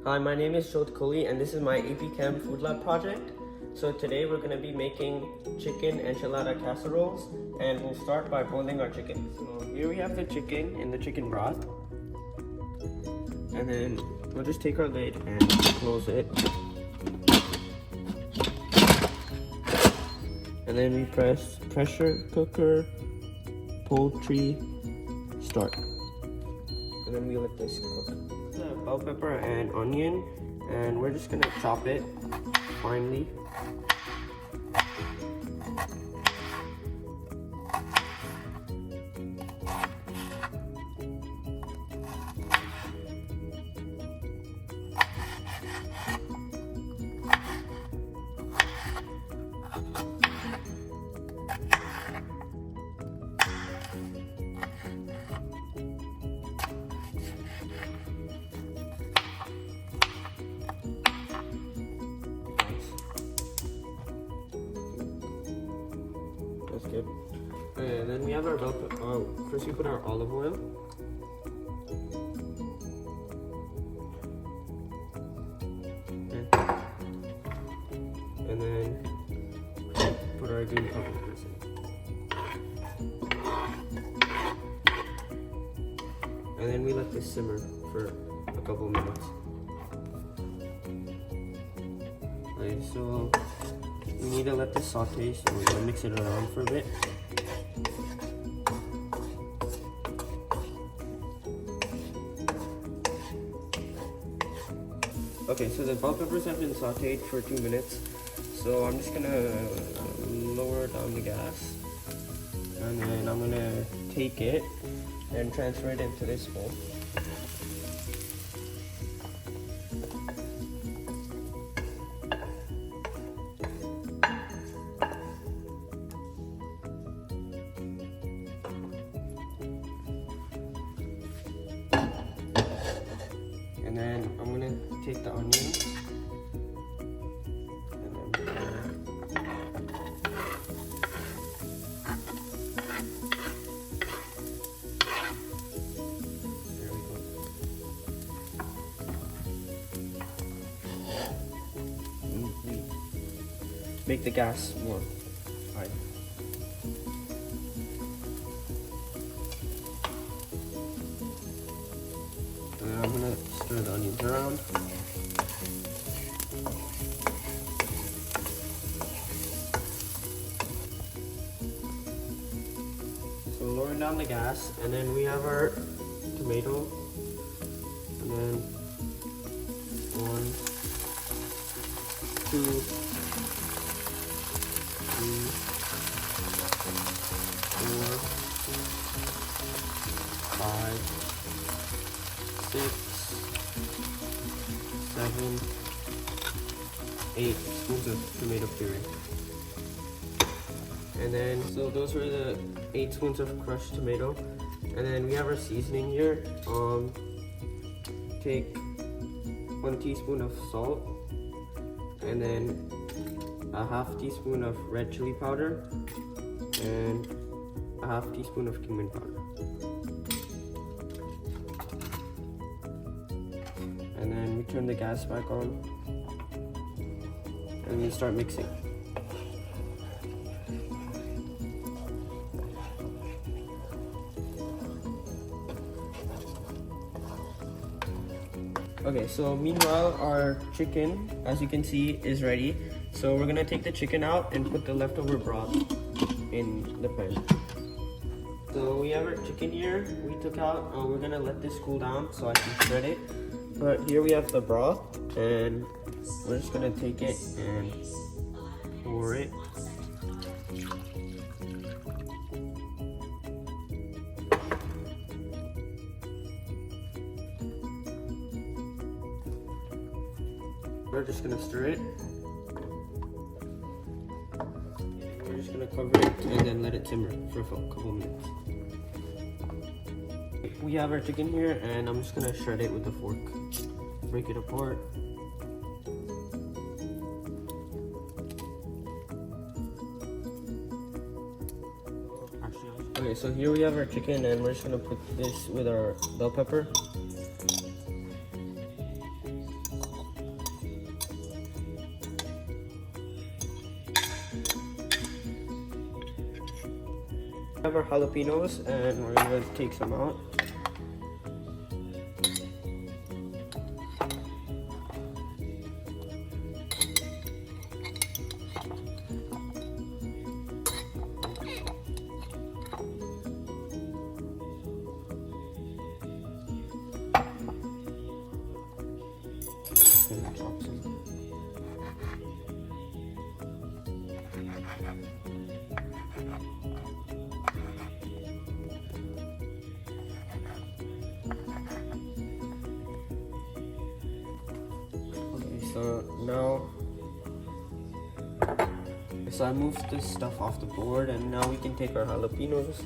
Hi, my name is Jot Kohli and this is my AP Chem Food Lab project. So today we're going to be making chicken enchilada casseroles, and we'll start by boiling our chicken. So here we have the chicken in the chicken broth, and then we'll just take our lid and close it, and then we press pressure cooker, poultry, start, and then we let this cook. Bell pepper and onion, and we're just gonna chop it finely. That's good. And then we have our bell pepper. First we put our olive oil. And then put our green peppers in. And then we let this simmer for a couple minutes. Okay, so we need to let this saute, so we're gonna mix it around for a bit. Okay, so the bell peppers have been sauteed for 2 minutes, so I'm just gonna lower down the gas, and then I'm gonna take it and transfer it into this bowl. And then I'm gonna take the onions and then there we go. Make the gas more high. And then I'm gonna stir the onions around. So lowering down the gas, and then we have our tomato, and then 1, 2, 3, 4, 5, 6, 7, 8 spoons of tomato puree. And then, so those were the 8 spoons of crushed tomato. And then we have our seasoning here. Take 1 teaspoon of salt, and then a half teaspoon of red chili powder, and a half teaspoon of cumin powder. And then we turn the gas back on, and we start mixing. Okay, so meanwhile our chicken, as you can see, is ready. So we're gonna take the chicken out and put the leftover broth in the pan. So we have our chicken here, we took out, we're gonna let this cool down so I can shred it. But here we have the broth, and we're just gonna take it and pour it. We're just gonna stir it. We're just gonna cover it and then let it simmer for a couple minutes. We have our chicken here, and I'm just gonna shred it with a fork. Break it apart. Okay, so here we have our chicken, and we're just gonna put this with our bell pepper. We have our jalapenos and we're gonna take some out. So now, so I moved this stuff off the board, and now we can take our jalapenos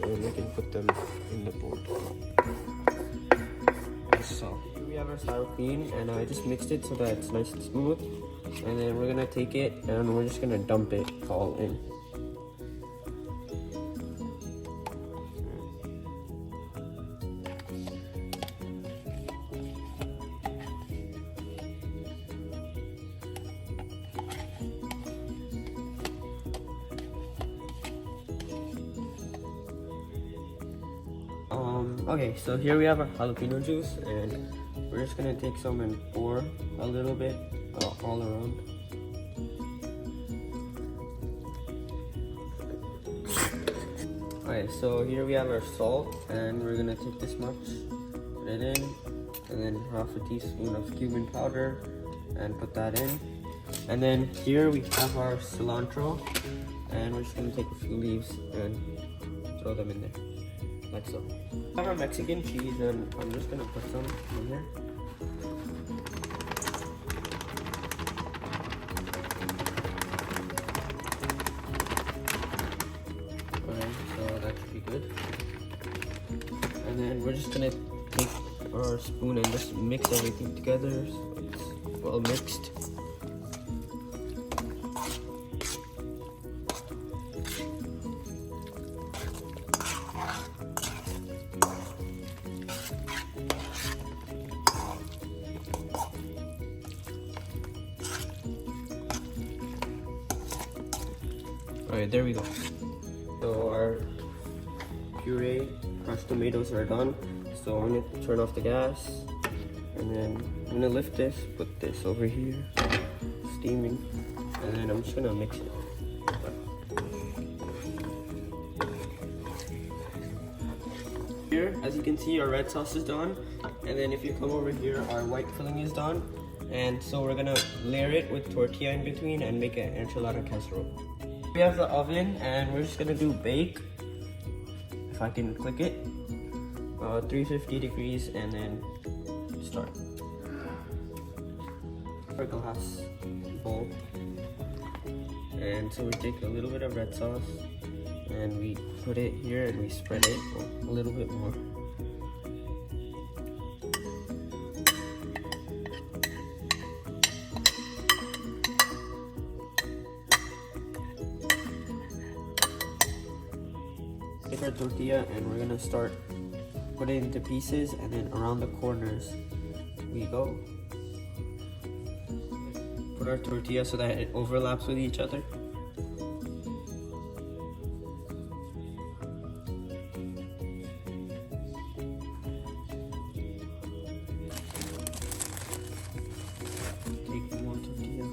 and we can put them in the board. So here we have our sour cream, and I just mixed it so that it's nice and smooth. And then we're gonna take it and we're just gonna dump it all in. Okay, so here we have our jalapeno juice, and we're just gonna take some and pour a little bit all around. Okay, so here we have our salt, and we're gonna take this much, put it in, and then half a teaspoon of cumin powder, and put that in. And then here we have our cilantro, and we're just gonna take a few leaves and throw them in there, like so. I have our Mexican cheese, and I'm just gonna put some in here. Okay, so that should be good. And then we're just gonna take our spoon and just mix everything together so it's well mixed. Alright, there we go. So our puree crushed tomatoes are done. So I'm gonna turn off the gas, and then I'm gonna lift this, put this over here, steaming, and then I'm just gonna mix it. Here, as you can see, our red sauce is done, and then if you come over here, our white filling is done. And so we're gonna layer it with tortilla in between and make an enchilada casserole. We have the oven, and we're just gonna do bake, if I can click it, 350 degrees, and then start. Our glass bowl, and so we take a little bit of red sauce and we put it here and we spread it a little bit more. Take our tortilla and we're gonna start putting it into pieces, and then around the corners we go. Put our tortilla so that it overlaps with each other. Take more tortilla.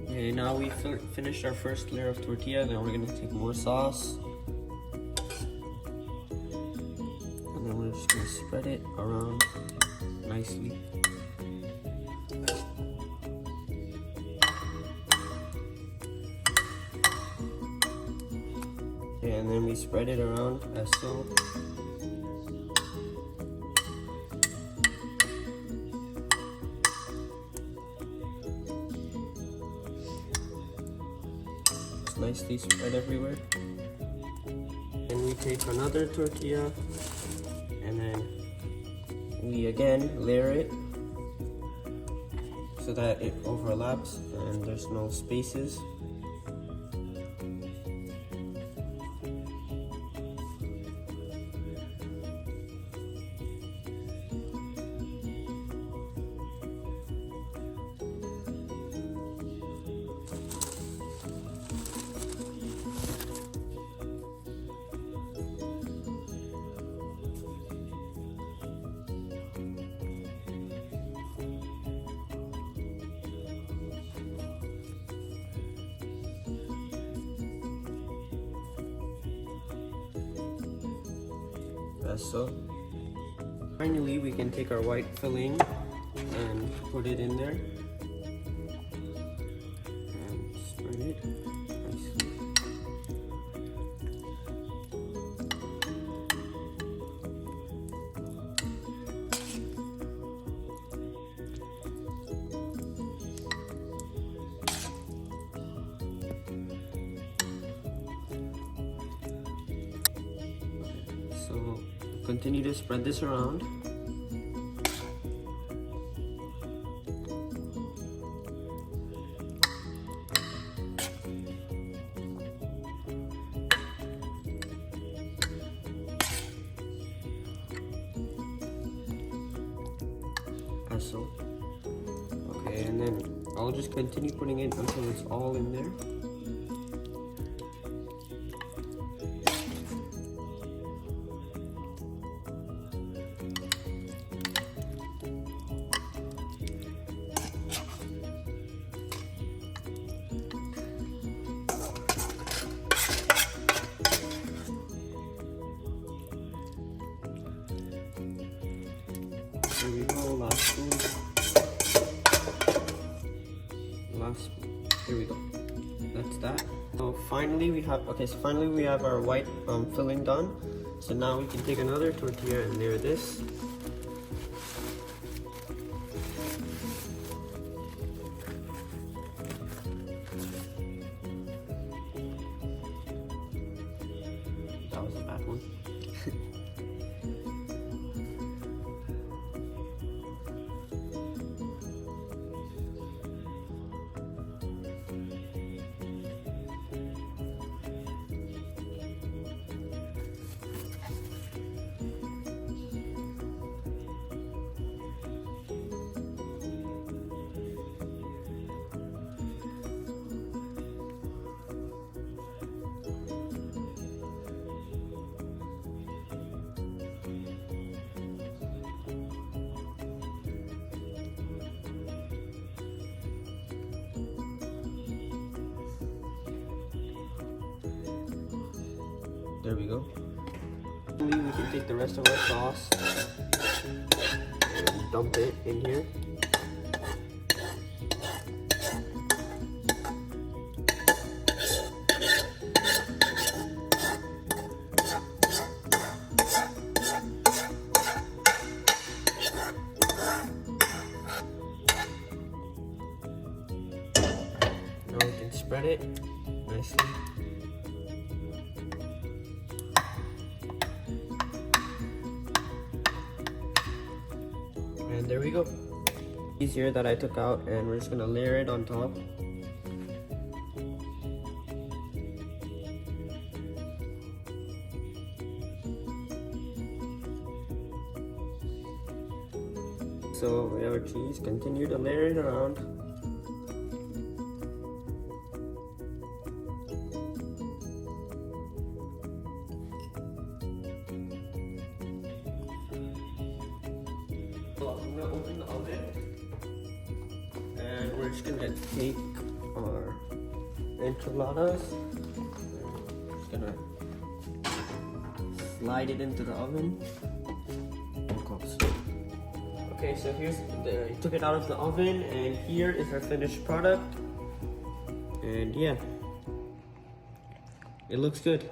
Okay, now we finished our first layer of tortilla. Now we're gonna take more sauce, and then we're just gonna spread it around nicely. Okay, and then we spread it around as so. Nicely spread everywhere. And we take another tortilla, and then we again layer it so that it overlaps and there's no spaces. as so. Finally, we can take our white filling and put it in there and spread it nicely. So continue to spread this around. As so. Okay, and then I'll just continue putting it until it's all in there. Here we go, last spoon. Last spoon. Here we go. That's that. So finally we have our white filling done. So now we can take another tortilla and layer this. That was a bad one. There we go. We can take the rest of our sauce and dump it in here. Now we can spread it nicely. And there we go. These here that I took out, and we're just gonna layer it on top. So we have our cheese. Continue to layer it around. So I'm gonna open the oven, and we're just gonna take our enchiladas. Just gonna slide it into the oven. And close. Okay, so I took it out of the oven, and here is our finished product. And yeah, it looks good.